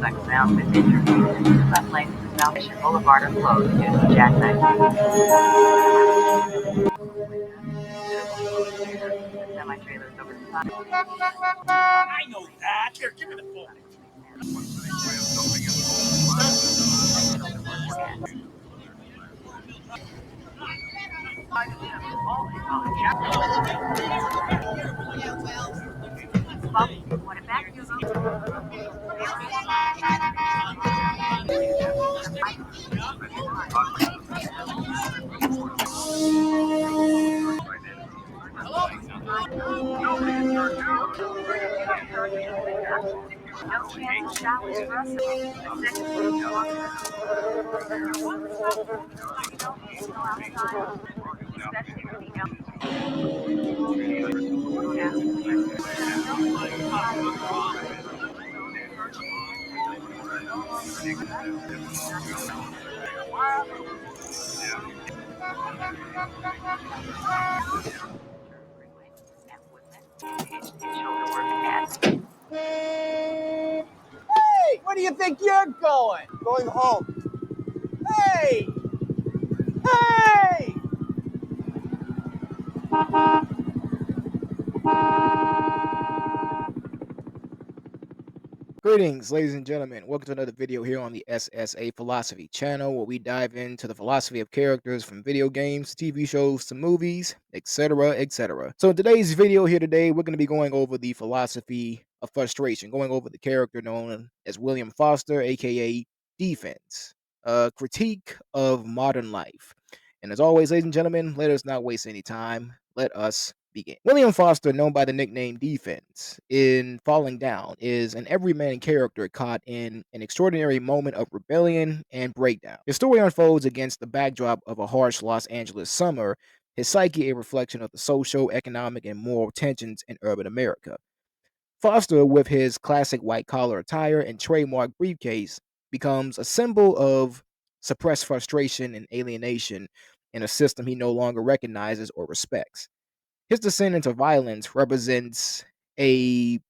Like sound with injury. Left lanes to Salvation Boulevard are closed due to jackknife. Semi-trailers over the top. I know that. Here, give me the phone. What it back to? Hey, where do you think you're going? Going home. Hey! Hey! Greetings, ladies and gentlemen. Welcome to another video here on the SSA Philosophy channel, where we dive into the philosophy of characters from video games, TV shows, to movies, etc., etc. So in today's video here today, we're going to be going over the philosophy of frustration, going over the character known as William Foster, aka D-Fens, a critique of modern life. And as always, ladies and gentlemen, let us not waste any time. Let us begin. William Foster, known by the nickname D-Fens, in Falling Down, is an everyman character caught in an extraordinary moment of rebellion and breakdown. His story unfolds against the backdrop of a harsh Los Angeles summer, his psyche a reflection of the social, economic, and moral tensions in urban America. Foster, with his classic white-collar attire and trademark briefcase, becomes a symbol of suppressed frustration and alienation in a system he no longer recognizes or respects. His descent into violence represents an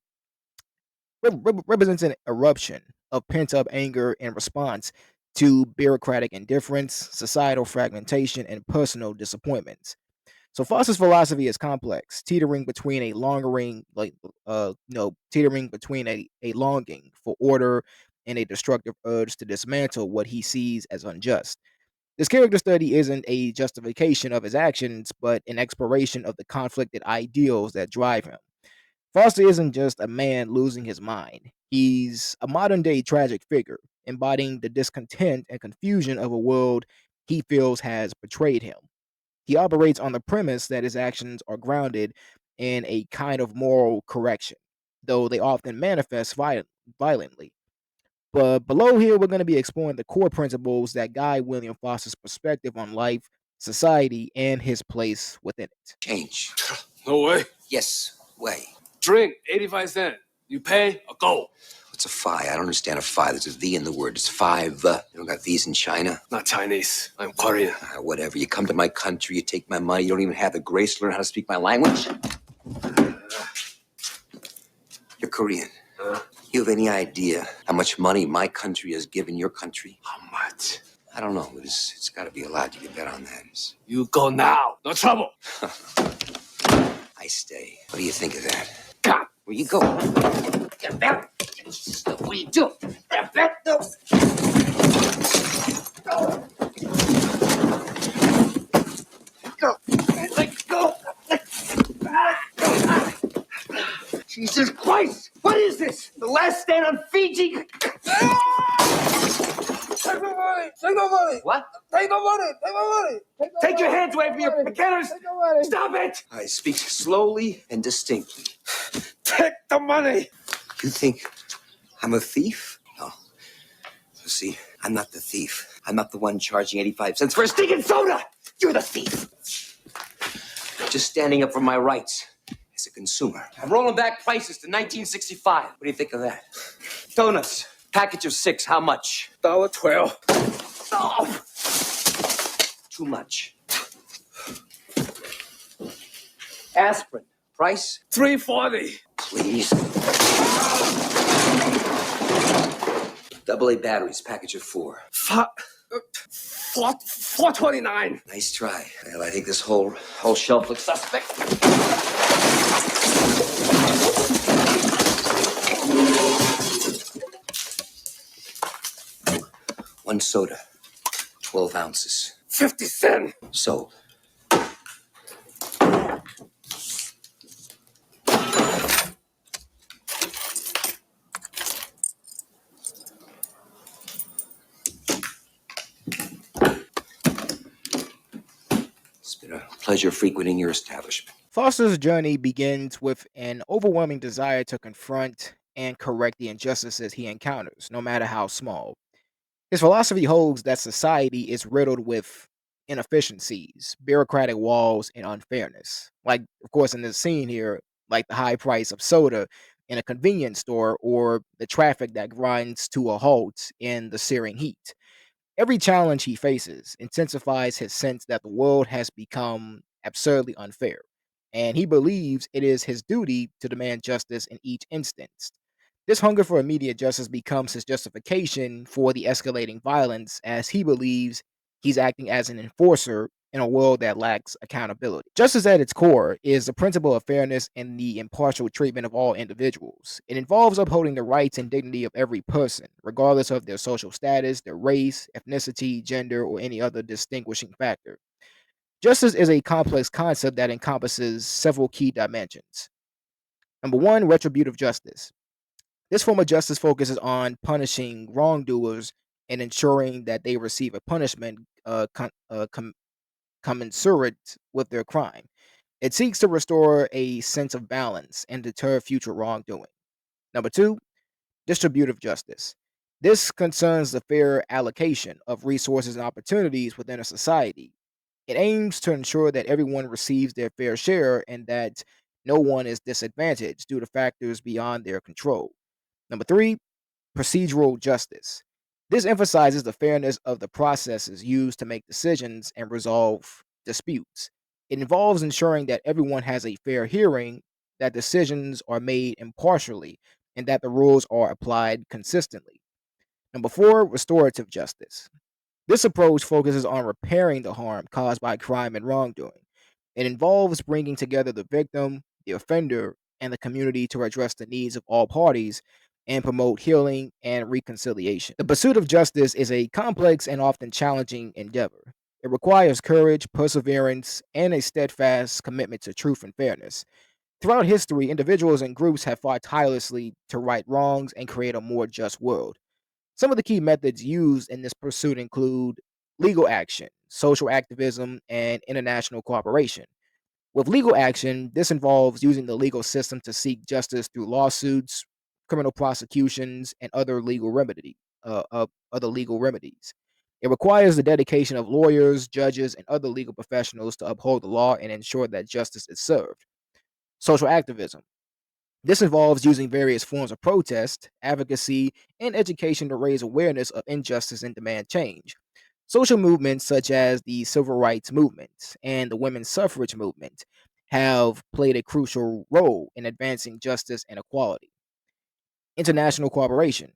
eruption of pent-up anger in response to bureaucratic indifference, societal fragmentation, and personal disappointments. So Foster's philosophy is complex, teetering between a longing for order and a destructive urge to dismantle what he sees as unjust. This character study isn't a justification of his actions, but an exploration of the conflicted ideals that drive him. Foster isn't just a man losing his mind. He's a modern day tragic figure, embodying the discontent and confusion of a world he feels has betrayed him. He operates on the premise that his actions are grounded in a kind of moral correction, though they often manifest violently. But below here, we're going to be exploring the core principles that guide William Foster's perspective on life, society, and his place within it. Change. No way. Yes, way. Drink, 85 cents. You pay or go. What's a phi? I don't understand a phi. There's a V in the word. It's five. You don't got V's in China? Not Chinese. I'm Korean. Whatever. You come to my country, you take my money, you don't even have the grace to learn how to speak my language? You're Korean. You have any idea how much money my country has given your country? How much? I don't know, but it's got to be a lot. You can bet on that. You go now. No trouble. I stay. What do you think of that? God. Where you go? Get back. What do you do? Get back. No. Go. Go. Let go. Jesus Christ! What is this? The last stand on Fiji? Take my money! Take my money! What? Take my money! Take my money! Take your hands away from your mechanics! Take my money! Stop it! I speak slowly and distinctly. Take the money! You think I'm a thief? No. So see, I'm not the thief. I'm not the one charging 85 cents for a stinking soda! You're the thief! Just standing up for my rights as a consumer. I'm rolling back prices to 1965. What do you think of that? Donuts, package of 6, how much? $1.12. Oh, too much. Aspirin, price? $3.40. Please. AA batteries, package of 4. 429. Nice try. Well, I think this whole shelf looks suspect. One soda, 12 ounces. 50 cents. Sold. It's been a pleasure frequenting your establishment. Foster's journey begins with an overwhelming desire to confront and correct the injustices he encounters, no matter how small. His philosophy holds that society is riddled with inefficiencies, bureaucratic walls, and unfairness. Like, of course, in this scene here, like the high price of soda in a convenience store or the traffic that grinds to a halt in the searing heat. Every challenge he faces intensifies his sense that the world has become absurdly unfair, and he believes it is his duty to demand justice in each instance. This hunger for immediate justice becomes his justification for the escalating violence, as he believes he's acting as an enforcer in a world that lacks accountability. Justice at its core is the principle of fairness and the impartial treatment of all individuals. It involves upholding the rights and dignity of every person, regardless of their social status, their race, ethnicity, gender, or any other distinguishing factor. Justice is a complex concept that encompasses several key dimensions. Number one, retributive justice. This form of justice focuses on punishing wrongdoers and ensuring that they receive a punishment commensurate with their crime. It seeks to restore a sense of balance and deter future wrongdoing. Number two, distributive justice. This concerns the fair allocation of resources and opportunities within a society. It aims to ensure that everyone receives their fair share and that no one is disadvantaged due to factors beyond their control. Number three, procedural justice. This emphasizes the fairness of the processes used to make decisions and resolve disputes. It involves ensuring that everyone has a fair hearing, that decisions are made impartially, and that the rules are applied consistently. Number four, restorative justice. This approach focuses on repairing the harm caused by crime and wrongdoing. It involves bringing together the victim, the offender, and the community to address the needs of all parties and promote healing and reconciliation. The pursuit of justice is a complex and often challenging endeavor. It requires courage, perseverance, and a steadfast commitment to truth and fairness. Throughout history, individuals and groups have fought tirelessly to right wrongs and create a more just world. Some of the key methods used in this pursuit include legal action, social activism, and international cooperation. With legal action, this involves using the legal system to seek justice through lawsuits, criminal prosecutions, and other legal remedies. It requires the dedication of lawyers, judges, and other legal professionals to uphold the law and ensure that justice is served. Social activism. This involves using various forms of protest, advocacy, and education to raise awareness of injustice and demand change. Social movements such as the civil rights movement and the women's suffrage movement have played a crucial role in advancing justice and equality. International cooperation.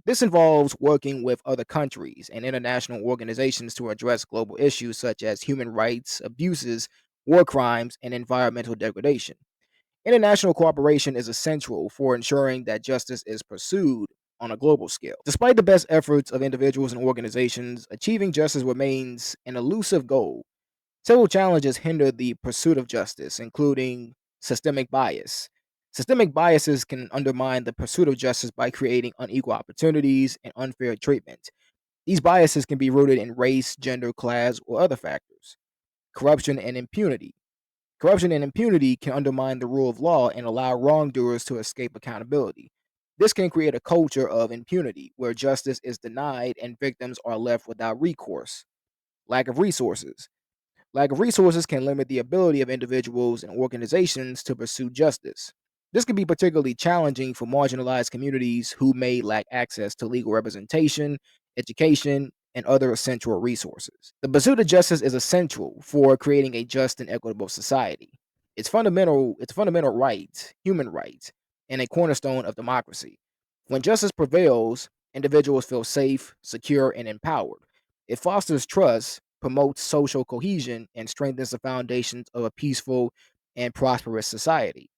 This involves working with other countries and international organizations to address global issues such as human rights abuses, war crimes, and environmental degradation. International cooperation is essential for ensuring that justice is pursued on a global scale. Despite the best efforts of individuals and organizations, achieving justice remains an elusive goal. Several challenges hinder the pursuit of justice, including systemic bias. Systemic biases can undermine the pursuit of justice by creating unequal opportunities and unfair treatment. These biases can be rooted in race, gender, class, or other factors. Corruption and impunity. Corruption and impunity can undermine the rule of law and allow wrongdoers to escape accountability. This can create a culture of impunity where justice is denied and victims are left without recourse. Lack of resources. Lack of resources can limit the ability of individuals and organizations to pursue justice. This can be particularly challenging for marginalized communities who may lack access to legal representation, education, and other essential resources. The pursuit of justice is essential for creating a just and equitable society. It's a fundamental right, human right, and a cornerstone of democracy. When justice prevails, Individuals feel safe, secure, and empowered. It fosters trust, promotes social cohesion, and strengthens the foundations of a peaceful and prosperous society.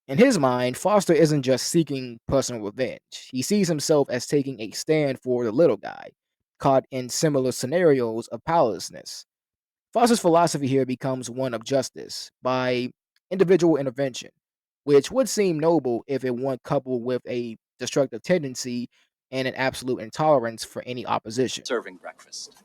In his mind, Foster isn't just seeking personal revenge. He sees himself as taking a stand for the little guy, caught in similar scenarios of powerlessness. Foster's philosophy here becomes one of justice by individual intervention, which would seem noble if it weren't coupled with a destructive tendency and an absolute intolerance for any opposition. Serving breakfast.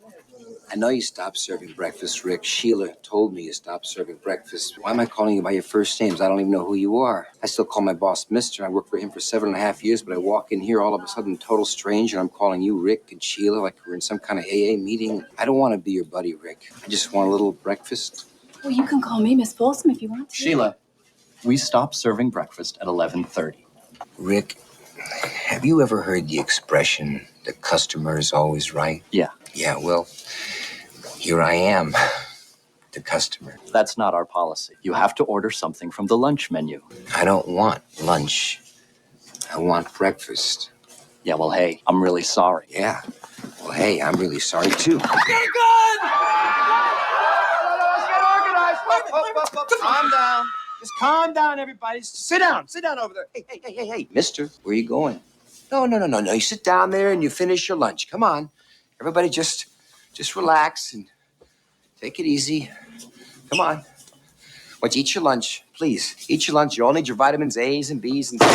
I know you stopped serving breakfast, Rick. Sheila told me you stopped serving breakfast. Why am I calling you by your first names? I don't even know who you are. I still call my boss Mister. I worked for him for 7.5 years, but I walk in here all of a sudden, total stranger, and I'm calling you Rick and Sheila like we're in some kind of AA meeting. I don't want to be your buddy, Rick. I just want a little breakfast. Well, you can call me Miss Folsom if you want to. Sheila, we stopped serving breakfast at 11:30. Rick, have you ever heard the expression, the customer is always right? Yeah. Yeah, well, here I am, the customer. That's not our policy. You have to order something from the lunch menu. I don't want lunch. I want breakfast. Yeah, well, hey, I'm really sorry. Yeah. Well, hey, I'm really sorry, too. Let's get organized. Calm down. Just calm down, everybody. Sit down. Sit down over there. Hey, mister, where are you going? No. You sit down there and you finish your lunch. Come on. Everybody just relax and take it easy. Come on. Why don't you eat your lunch, please? Eat your lunch. You all need your vitamins A's and B's and... No,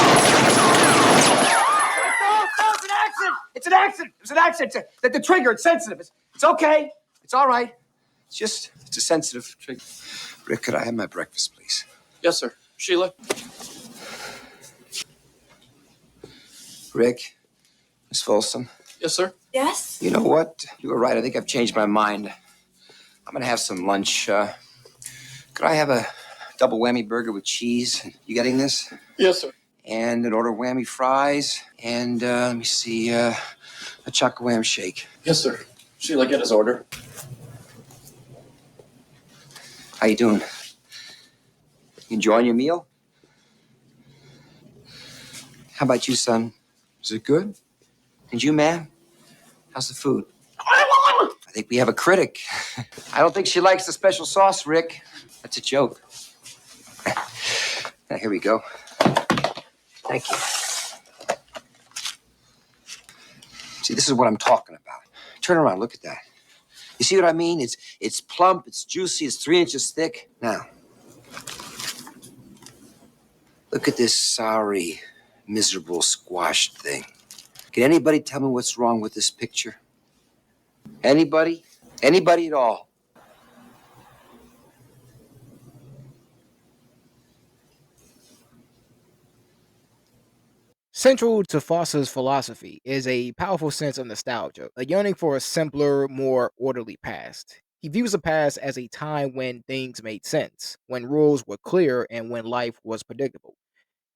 it's an accident. It's an accident. It's the trigger. It's sensitive. It's okay. It's all right. It's a sensitive trigger. Rick, could I have my breakfast, please? Yes, sir. Sheila? Rick, Miss Folsom. Yes, sir. Yes? You know what? You were right. I think I've changed my mind. I'm gonna have some lunch. Could I have a double whammy burger with cheese? You getting this? Yes, sir. And an order of whammy fries. And let me see, a chocolate wham shake. Yes, sir. Sheila, get his order. How you doing? You enjoying your meal? How about you, son? Is it good? And you, ma'am? How's the food? I think we have a critic. I don't think she likes the special sauce, Rick. That's a joke. Now, here we go. Thank you. See, this is what I'm talking about. Turn around, look at that. You see what I mean? It's plump, it's juicy, it's 3 inches thick. Now, look at this sorry, miserable, squashed thing. Can anybody tell me what's wrong with this picture? Anybody? Anybody at all? Central to Foster's philosophy is a powerful sense of nostalgia, a yearning for a simpler, more orderly past. He views the past as a time when things made sense, when rules were clear, and when life was predictable.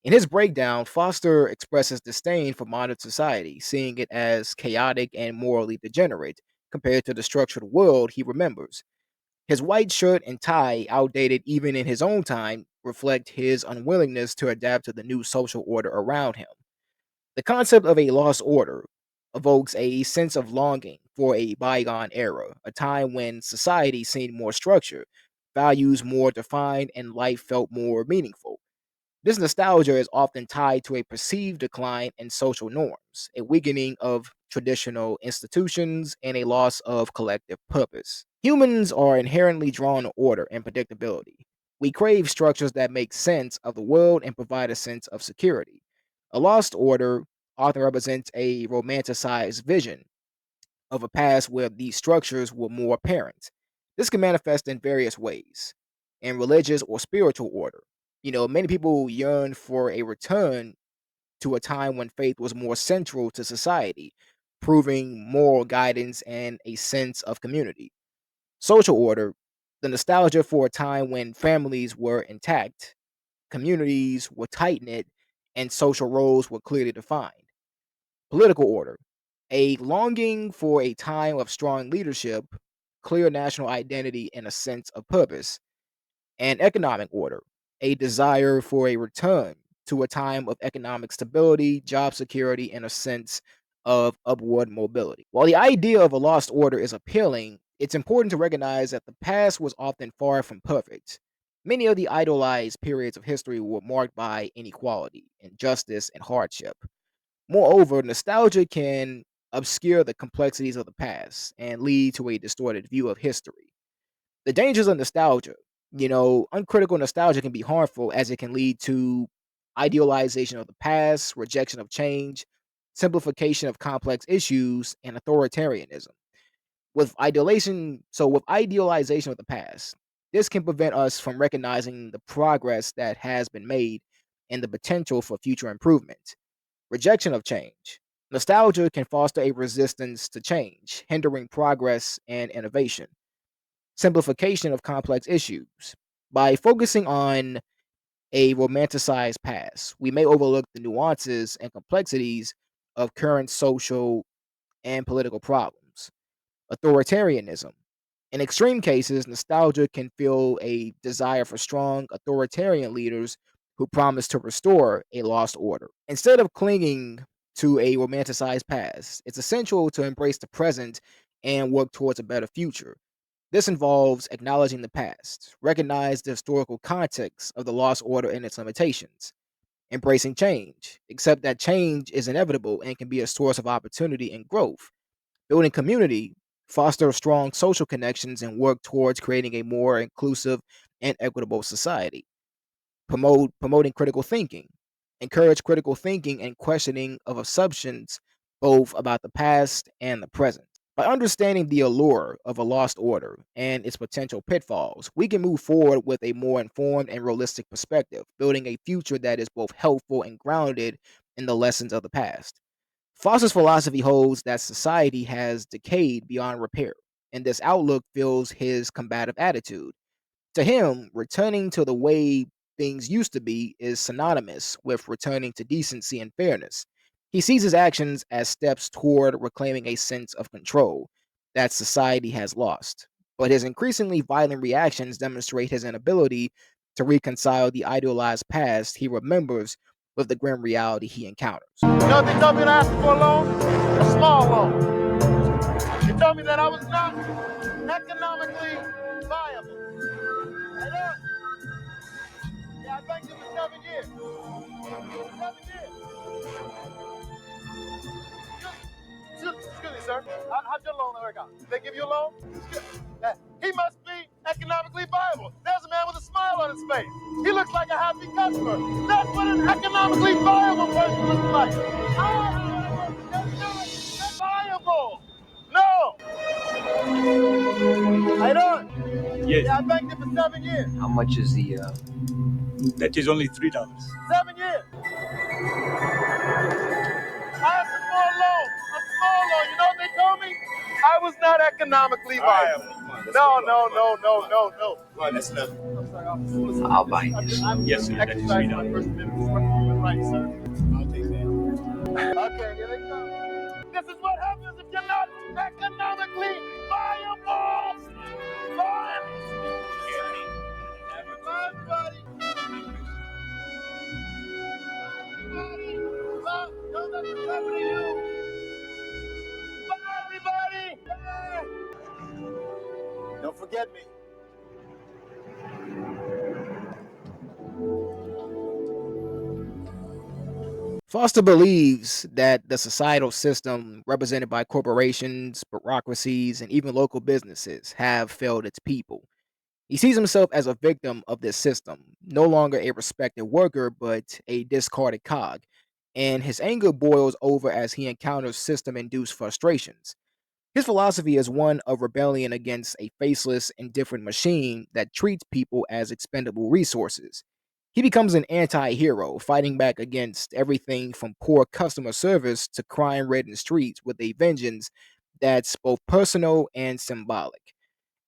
In his breakdown, Foster expresses disdain for modern society, seeing it as chaotic and morally degenerate compared to the structured world he remembers. His white shirt and tie, outdated even in his own time, reflect his unwillingness to adapt to the new social order around him. The concept of a lost order evokes a sense of longing for a bygone era, a time when society seemed more structured, values more defined, and life felt more meaningful. This nostalgia is often tied to a perceived decline in social norms, a weakening of traditional institutions, and a loss of collective purpose. Humans are inherently drawn to order and predictability. We crave structures that make sense of the world and provide a sense of security. A lost order often represents a romanticized vision of a past where these structures were more apparent. This can manifest in various ways in religious or spiritual order. Many people yearn for a return to a time when faith was more central to society, proving moral guidance and a sense of community. Social order, the nostalgia for a time when families were intact, communities were tight knit, and social roles were clearly defined. Political order, a longing for a time of strong leadership, clear national identity, and a sense of purpose. And economic order, a desire for a return to a time of economic stability, job security, and a sense of upward mobility. While the idea of a lost order is appealing, it's important to recognize that the past was often far from perfect. Many of the idolized periods of history were marked by inequality, injustice, and hardship. Moreover, nostalgia can obscure the complexities of the past and lead to a distorted view of history. The dangers of nostalgia. Uncritical nostalgia can be harmful as it can lead to idealization of the past, rejection of change, simplification of complex issues, and authoritarianism. With idealization of the past, this can prevent us from recognizing the progress that has been made and the potential for future improvement. Rejection of change. Nostalgia can foster a resistance to change, hindering progress and innovation. Simplification of complex issues. By focusing on a romanticized past, we may overlook the nuances and complexities of current social and political problems. Authoritarianism. In extreme cases, nostalgia can fuel a desire for strong authoritarian leaders who promise to restore a lost order. Instead of clinging to a romanticized past, it's essential to embrace the present and work towards a better future. This involves acknowledging the past, recognize the historical context of the lost order and its limitations, embracing change, accept that change is inevitable and can be a source of opportunity and growth, building community, foster strong social connections, and work towards creating a more inclusive and equitable society. Promoting critical thinking, encourage critical thinking and questioning of assumptions both about the past and the present. By understanding the allure of a lost order and its potential pitfalls, we can move forward with a more informed and realistic perspective, building a future that is both helpful and grounded in the lessons of the past. Foster's philosophy holds that society has decayed beyond repair, and this outlook fuels his combative attitude. To him, returning to the way things used to be is synonymous with returning to decency and fairness. He sees his actions as steps toward reclaiming a sense of control that society has lost. But his increasingly violent reactions demonstrate his inability to reconcile the idealized past he remembers with the grim reality he encounters. You know what they told me when I asked for a loan? A small loan. They told me that I was not economically viable. I know. Yeah, I banked it for 7 years. 7 years. Excuse me, sir. How'd your loan work out? Did they give you a loan? He must be economically viable. There's a man with a smile on his face. He looks like a happy customer. That's what an economically viable person looks like. That's viable. No. I don't. Yes. Yeah, I banked it for 7 years. How much is the, That is only $3. 7 years. I asked for a loan, a small loan. You know what they told me? I was not economically viable. No. That's enough. I'm sorry, officer. Listen, I'll buy this. Yes, sir. That is exercise my $3. First Amendment right, sir. I'll take that. Okay, here they come. This is what happens if you're not economically viable. Run, buddy. Run. Don't let this happen to you. Bye, everybody. Bye. Don't forget me. Foster believes that the societal system represented by corporations, bureaucracies, and even local businesses have failed its people. He sees himself as a victim of this system, no longer a respected worker, but a discarded cog, and his anger boils over as he encounters system induced frustrations. His philosophy is one of rebellion against a faceless, indifferent machine that treats people as expendable resources. He becomes an anti hero, fighting back against everything from poor customer service to crime ridden streets with a vengeance that's both personal and symbolic.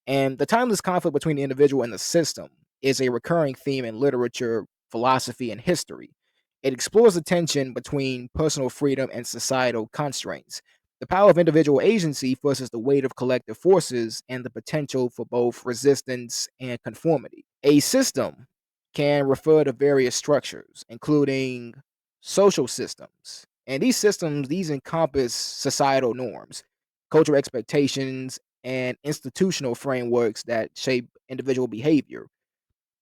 And the timeless conflict between the individual and the system is a recurring theme in literature, philosophy, and history. It explores the tension between personal freedom and societal constraints, the power of individual agency versus the weight of collective forces, and the potential for both resistance and conformity. A system can refer to various structures, including social systems, And these systems, these encompass societal norms, cultural expectations, and institutional frameworks that shape individual behavior.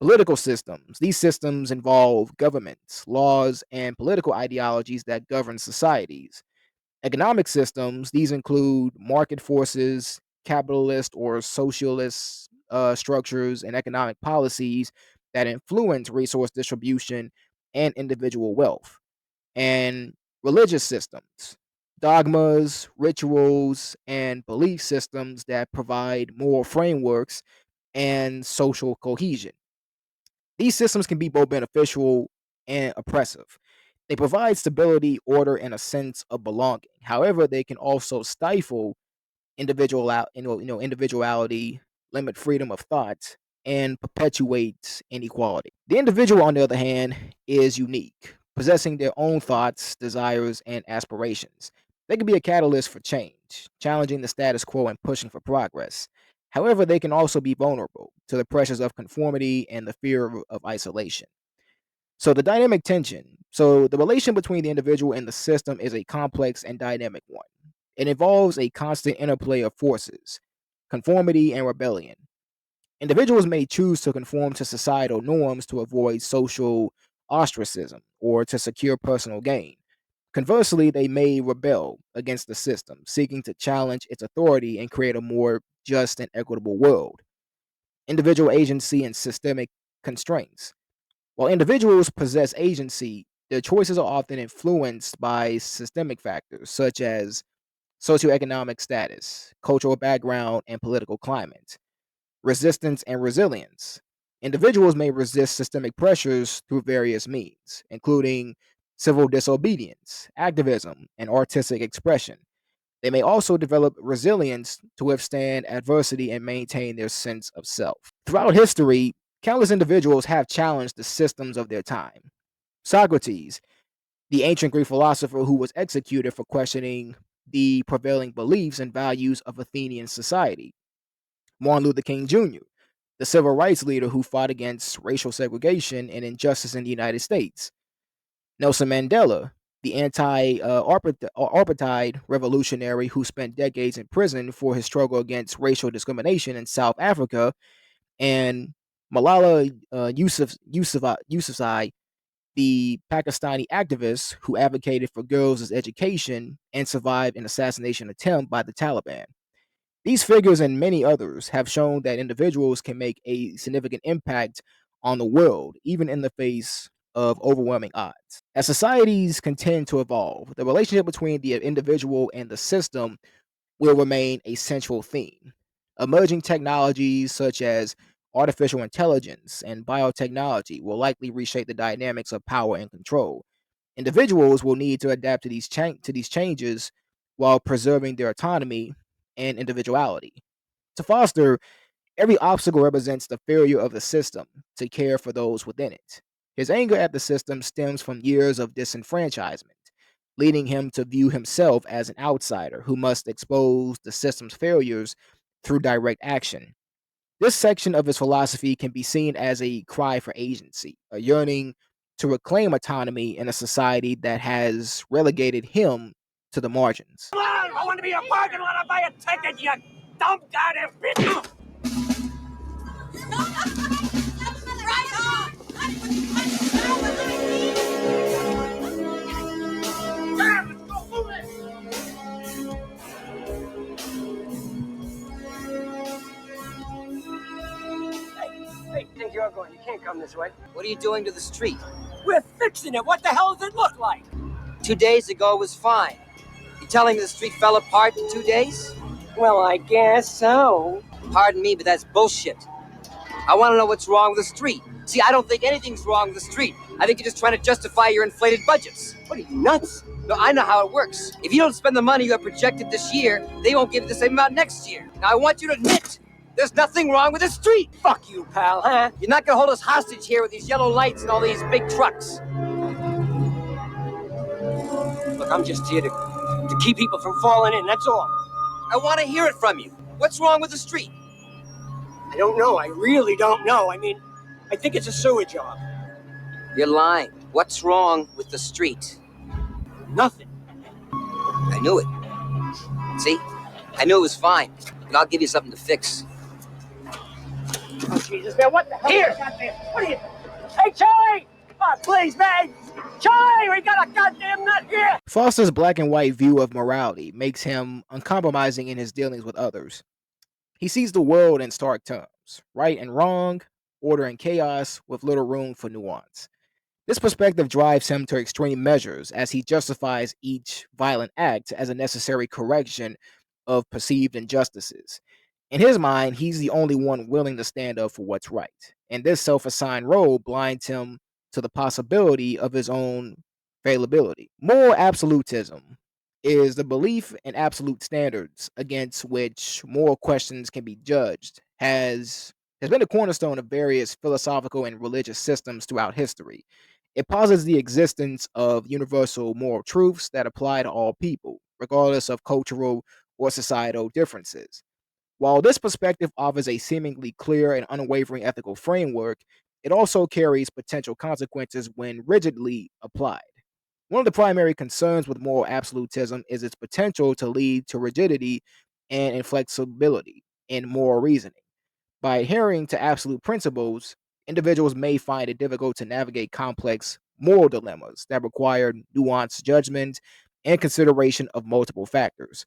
Political systems. These systems involve governments, laws, and political ideologies that govern societies. Economic systems. These include market forces, capitalist or socialist structures, and economic policies that influence resource distribution and individual wealth. And religious systems, dogmas, rituals, and belief systems that provide moral frameworks and social cohesion. These systems can be both beneficial and oppressive. They provide stability, order, and a sense of belonging. However, they can also stifle individuality, limit freedom of thought, and perpetuate inequality. The individual, on the other hand, is unique, possessing their own thoughts, desires, and aspirations. They can be a catalyst for change, challenging the status quo and pushing for progress. However, they can also be vulnerable to the pressures of conformity and the fear of isolation. So the dynamic tension. So the relation between the individual and the system is a complex and dynamic one. It involves a constant interplay of forces, conformity and rebellion. Individuals may choose to conform to societal norms to avoid social ostracism or to secure personal gain. Conversely, they may rebel against the system, seeking to challenge its authority and create a more just and equitable world. Individual agency and systemic constraints. While individuals possess agency, their choices are often influenced by systemic factors such as socioeconomic status, cultural background, and political climate. Resistance and resilience. Individuals may resist systemic pressures through various means, including civil disobedience, activism, and artistic expression. They may also develop resilience to withstand adversity and maintain their sense of self. Throughout history, countless individuals have challenged the systems of their time. Socrates, the ancient Greek philosopher who was executed for questioning the prevailing beliefs and values of Athenian society. Martin Luther King Jr., the civil rights leader who fought against racial segregation and injustice in the United States. Nelson Mandela, the anti-apartheid revolutionary who spent decades in prison for his struggle against racial discrimination in South Africa. And Malala Yousafzai, the Pakistani activist who advocated for girls' education and survived an assassination attempt by the Taliban. These figures and many others have shown that individuals can make a significant impact on the world, even in the face of overwhelming odds. As societies continue to evolve, the relationship between the individual and the system will remain a central theme. Emerging technologies such as artificial intelligence and biotechnology will likely reshape the dynamics of power and control. Individuals will need to adapt to these changes while preserving their autonomy and individuality. To foster, every obstacle represents the failure of the system to care for those within it. His anger at the system stems from years of disenfranchisement, leading him to view himself as an outsider who must expose the system's failures through direct action. This section of his philosophy can be seen as a cry for agency, a yearning to reclaim autonomy in a society that has relegated him to the margins. I want to be a parking lot and buy a ticket, you dumb goddamn bitch! Hey, think you're going? You can't come this way. What are you doing to the street? We're fixing it. What the hell does it look like? 2 days ago was fine. You telling me the street fell apart in 2 days? Well, I guess so. Pardon me, but that's bullshit. I want to know what's wrong with the street. See, I don't think anything's wrong with the street. I think you're just trying to justify your inflated budgets. What are you, nuts? No, I know how it works. If you don't spend the money you have projected this year, they won't give you the same amount next year. Now, I want you to admit there's nothing wrong with the street. Fuck you, pal, huh? You're not going to hold us hostage here with these yellow lights and all these big trucks. Look, I'm just here to keep people from falling in, that's all. I want to hear it from you. What's wrong with the street? I don't know. I really don't know. I mean, I think it's a sewer job. You're lying. What's wrong with the street? Nothing. I knew it. See? I knew it was fine. But I'll give you something to fix. Oh, Jesus, man, what the hell? Here! What are you? Hey, Charlie! Come on, please, man! Charlie, we got a goddamn nut here! Foster's black and white view of morality makes him uncompromising in his dealings with others. He sees the world in stark terms, right and wrong, order and chaos, with little room for nuance. This perspective drives him to extreme measures as he justifies each violent act as a necessary correction of perceived injustices. In his mind, he's the only one willing to stand up for what's right, and this self assigned role blinds him to the possibility of his own fallibility. Moral absolutism is the belief in absolute standards against which moral questions can be judged, has been a cornerstone of various philosophical and religious systems throughout history. It posits the existence of universal moral truths that apply to all people, regardless of cultural or societal differences. While this perspective offers a seemingly clear and unwavering ethical framework, it also carries potential consequences when rigidly applied. One of the primary concerns with moral absolutism is its potential to lead to rigidity and inflexibility in moral reasoning. By adhering to absolute principles, individuals may find it difficult to navigate complex moral dilemmas that require nuanced judgment and consideration of multiple factors.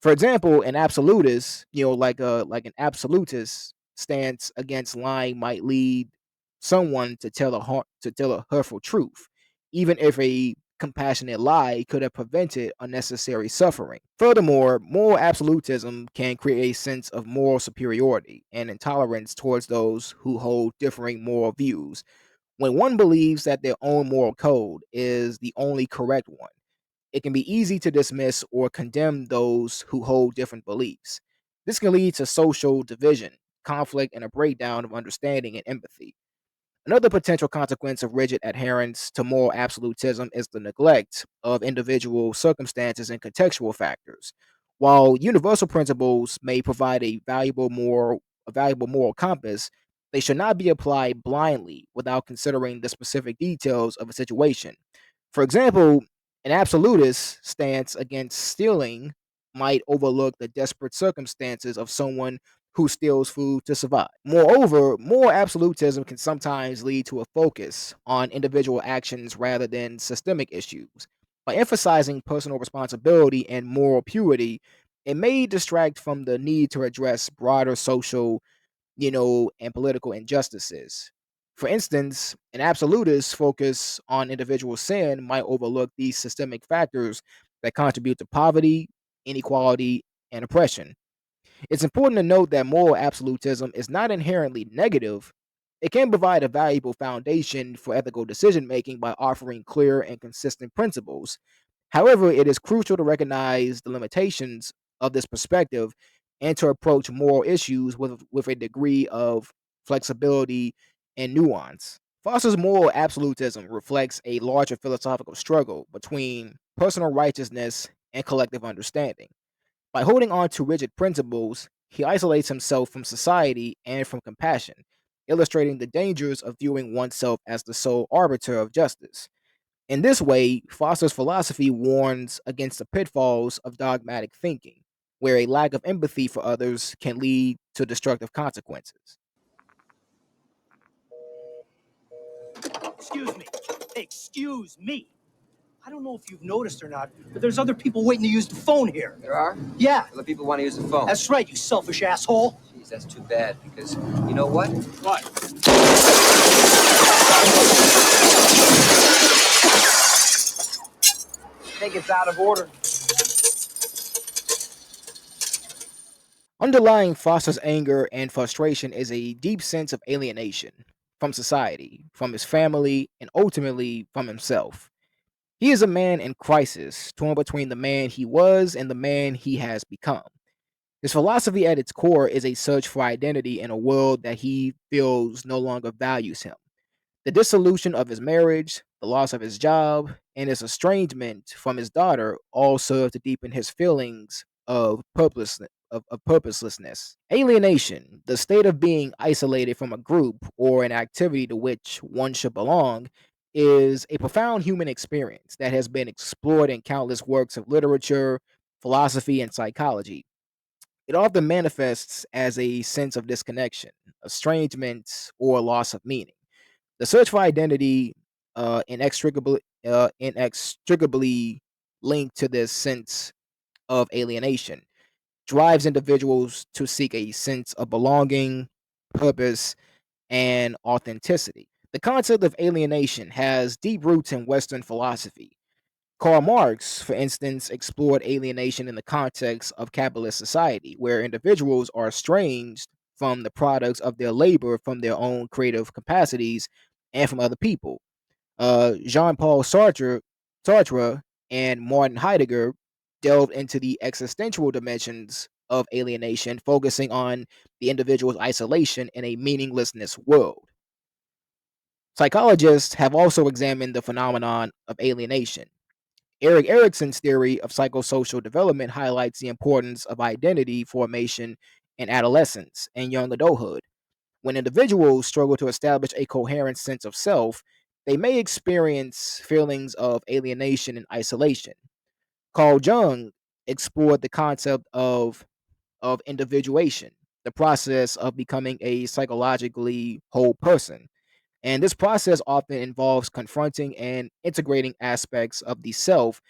For example, an absolutist, like an absolutist stance against lying might lead someone to tell a hurtful truth, even if a compassionate lie could have prevented unnecessary suffering. Furthermore, moral absolutism can create a sense of moral superiority and intolerance towards those who hold differing moral views. When one believes that their own moral code is the only correct one, it can be easy to dismiss or condemn those who hold different beliefs. This can lead to social division, conflict, and a breakdown of understanding and empathy. Another potential consequence of rigid adherence to moral absolutism is the neglect of individual circumstances and contextual factors. While universal principles may provide a valuable moral compass, they should not be applied blindly without considering the specific details of a situation. For example, an absolutist stance against stealing might overlook the desperate circumstances of someone who steals food to survive. Moreover, moral absolutism can sometimes lead to a focus on individual actions rather than systemic issues. By emphasizing personal responsibility and moral purity, it may distract from the need to address broader social, and political injustices. For instance, an absolutist focus on individual sin might overlook these systemic factors that contribute to poverty, inequality, and oppression. It's important to note that moral absolutism is not inherently negative. It can provide a valuable foundation for ethical decision making by offering clear and consistent principles. However, it is crucial to recognize the limitations of this perspective and to approach moral issues with a degree of flexibility and nuance. Foster's moral absolutism reflects a larger philosophical struggle between personal righteousness and collective understanding. By holding on to rigid principles, he isolates himself from society and from compassion, illustrating the dangers of viewing oneself as the sole arbiter of justice. In this way, Foster's philosophy warns against the pitfalls of dogmatic thinking, where a lack of empathy for others can lead to destructive consequences. Excuse me. Excuse me. I don't know if you've noticed or not, but there's other people waiting to use the phone here. There are? Yeah, Other people want to use the phone. that's right, you selfish asshole. Jeez, that's too bad, because you know what? What? I think it's out of order. Underlying Foster's anger and frustration is a deep sense of alienation from society, from his family, and ultimately from himself. He is a man in crisis, torn between the man he was and the man he has become. His philosophy at its core is a search for identity in a world that he feels no longer values him. The dissolution of his marriage, the loss of his job, and his estrangement from his daughter all serve to deepen his feelings of purposelessness. Alienation, the state of being isolated from a group or an activity to which one should belong, is a profound human experience that has been explored in countless works of literature, philosophy, and psychology. It often manifests as a sense of disconnection, estrangement, or loss of meaning. The search for identity inextricably linked to this sense of alienation drives individuals to seek a sense of belonging, purpose, and authenticity. The concept of alienation has deep roots in Western philosophy. Karl Marx, for instance, explored alienation in the context of capitalist society, where individuals are estranged from the products of their labor, from their own creative capacities, and from other people. Jean-Paul Sartre and Martin Heidegger delved into the existential dimensions of alienation, focusing on the individual's isolation in a meaninglessness world. Psychologists have also examined the phenomenon of alienation. Erik Erikson's theory of psychosocial development highlights the importance of identity formation in adolescence and young adulthood. When individuals struggle to establish a coherent sense of self, they may experience feelings of alienation and isolation. Carl Jung explored the concept of individuation, the process of becoming a psychologically whole person. And this process often involves confronting and integrating aspects of the self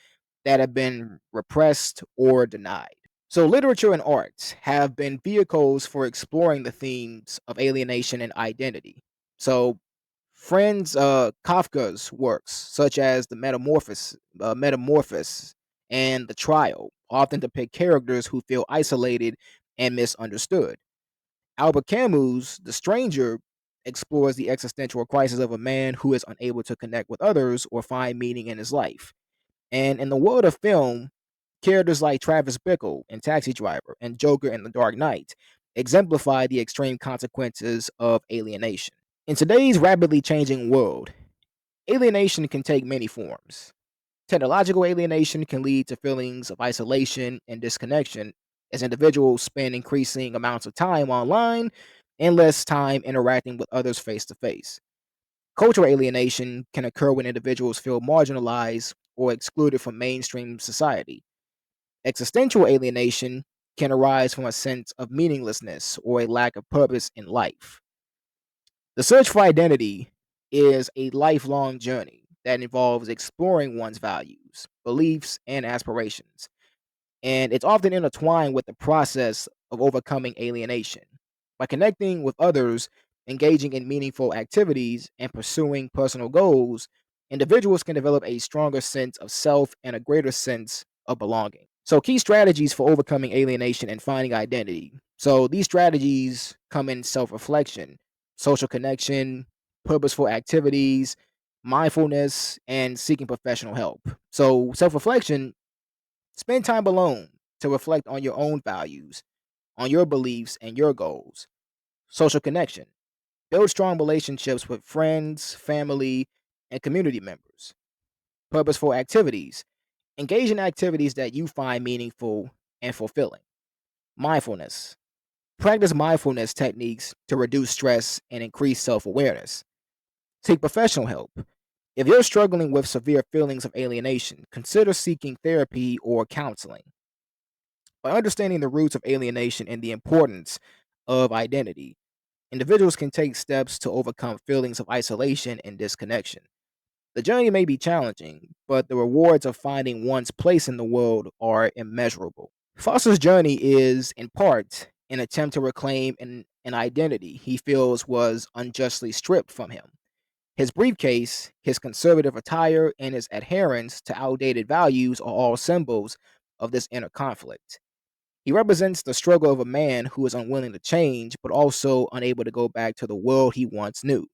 that have been repressed or denied. So, literature and art have been vehicles for exploring the themes of alienation and identity. So, Kafka's works, such as the Metamorphosis and The Trial, often depict characters who feel isolated and misunderstood. Albert Camus' The Stranger explores the existential crisis of a man who is unable to connect with others or find meaning in his life. And in the world of film, characters like Travis Bickle in Taxi Driver and Joker in The Dark Knight exemplify the extreme consequences of alienation. In today's rapidly changing world, alienation can take many forms. Technological alienation can lead to feelings of isolation and disconnection as individuals spend increasing amounts of time online and less time interacting with others face to face. Cultural alienation can occur when individuals feel marginalized or excluded from mainstream society. Existential alienation can arise from a sense of meaninglessness or a lack of purpose in life. The search for identity is a lifelong journey that involves exploring one's values, beliefs, and aspirations, and it's often intertwined with the process of overcoming alienation. By connecting with others, engaging in meaningful activities, and pursuing personal goals, individuals can develop a stronger sense of self and a greater sense of belonging. So, key strategies for overcoming alienation and finding identity. So, these strategies come in self reflection, social connection, purposeful activities, mindfulness, and seeking professional help. So, self reflection: spend time alone to reflect on your own values, on your beliefs, and your goals. Social connection: build strong relationships with friends, family, and community members. Purposeful activities: engage in activities that you find meaningful and fulfilling. Mindfulness: practice mindfulness techniques to reduce stress and increase self awareness. Seek professional help. If you're struggling with severe feelings of alienation, consider seeking therapy or counseling. By understanding the roots of alienation and the importance of identity, individuals can take steps to overcome feelings of isolation and disconnection. The journey may be challenging, but the rewards of finding one's place in the world are immeasurable. Foster's journey is, in part, an attempt to reclaim an identity he feels was unjustly stripped from him. His briefcase, his conservative attire, and his adherence to outdated values are all symbols of this inner conflict. He represents the struggle of a man who is unwilling to change, but also unable to go back to the world he once knew.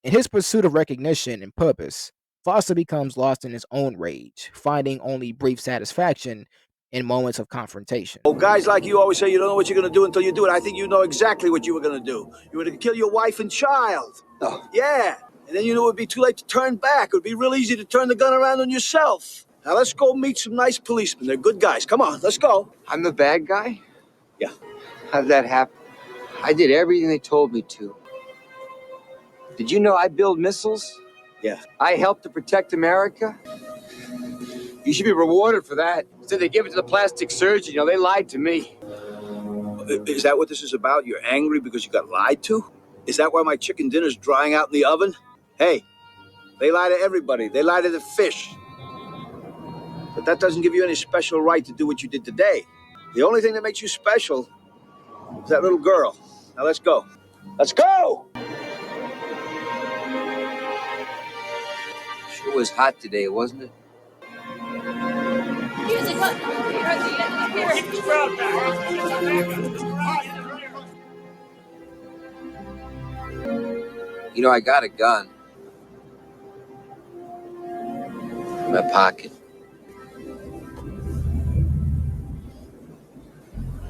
In his pursuit of recognition and purpose, Foster becomes lost in his own rage, finding only brief satisfaction in moments of confrontation. Well, guys like you always say you don't know what you're going to do until you do it. I think you know exactly what you were going to do. You were going to kill your wife and child. Oh. Yeah. And then you knew it would be too late to turn back. It would be real easy to turn the gun around on yourself. Now let's go meet some nice policemen. They're good guys. Come on, let's go. I'm the bad guy? Yeah. How'd that happen? I did everything they told me to. Did you know I build missiles? Yeah. I helped to protect America? You should be rewarded for that. Instead, they give it to the plastic surgeon. You know, they lied to me. Is that what this is about? You're angry because you got lied to? Is that why my chicken dinner's drying out in the oven? Hey, they lie to everybody. They lie to the fish. But that doesn't give you any special right to do what you did today. The only thing that makes you special is that little girl. Now let's go. Let's go! Sure was hot today, wasn't it? Music, look! You're at the end here. Keep the crowd back. Get some backup. You know, I got a gun in my pocket.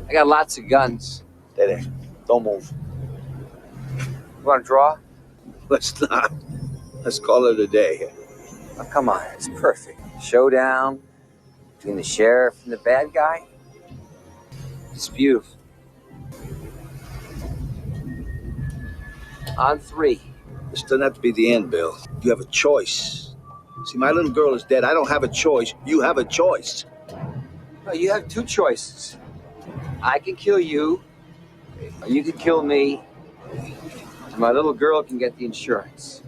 I got lots of guns. Stay there. Don't move. You want to draw? Let's not. Let's call it a day. Oh, come on, it's perfect. Showdown between the sheriff and the bad guy. It's beautiful. On three. This doesn't have to be the end, Bill. You have a choice. See, my little girl is dead. I don't have a choice. You have a choice. No, you have two choices. I can kill you, or you can kill me, and my little girl can get the insurance.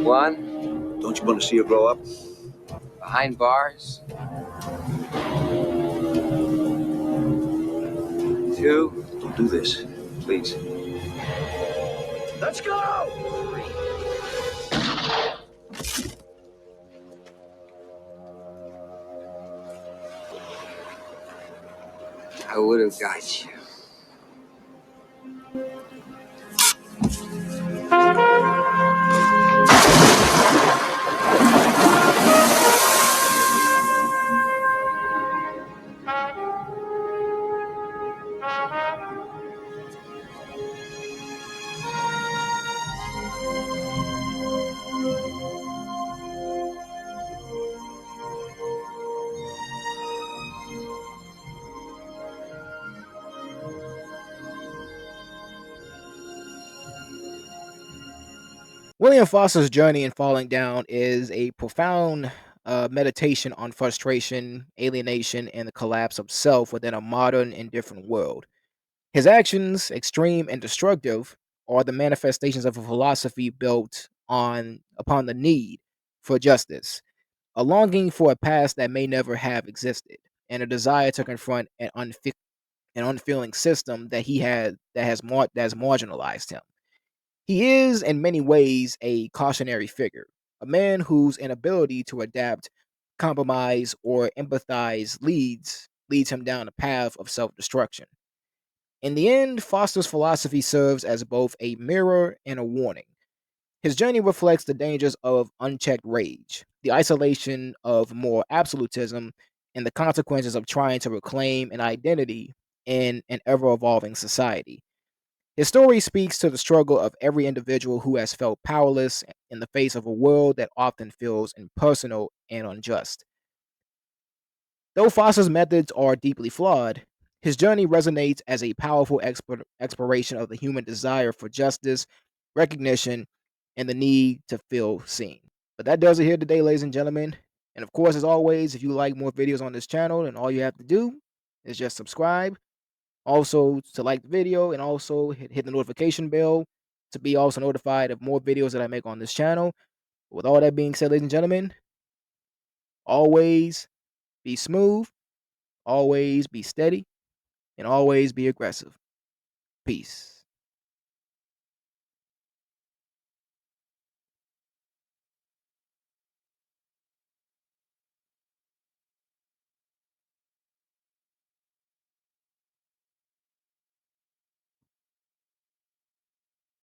One, Don't you want to see her grow up? behind bars. Two, Don't do this, please. Let's go! I would have got you. William Foster's journey in Falling Down is a profound meditation on frustration, alienation, and the collapse of self within a modern and different world. His actions, extreme and destructive, are the manifestations of a philosophy built upon the need for justice, a longing for a past that may never have existed, and a desire to confront an unfeeling system that's marginalized him. He is, in many ways, a cautionary figure, a man whose inability to adapt, compromise, or empathize leads him down a path of self-destruction. In the end, Foster's philosophy serves as both a mirror and a warning. His journey reflects the dangers of unchecked rage, the isolation of moral absolutism, and the consequences of trying to reclaim an identity in an ever evolving society. His story speaks to the struggle of every individual who has felt powerless in the face of a world that often feels impersonal and unjust. Though Foster's methods are deeply flawed, his journey resonates as a powerful exploration of the human desire for justice, recognition, and the need to feel seen. But that does it here today, ladies and gentlemen. And of course, as always, if you like more videos on this channel, then all you have to do is just subscribe. Also, to like the video and also hit the notification bell to be also notified of more videos that I make on this channel. With all that being said, ladies and gentlemen, always be smooth, always be steady, and always be aggressive. Peace.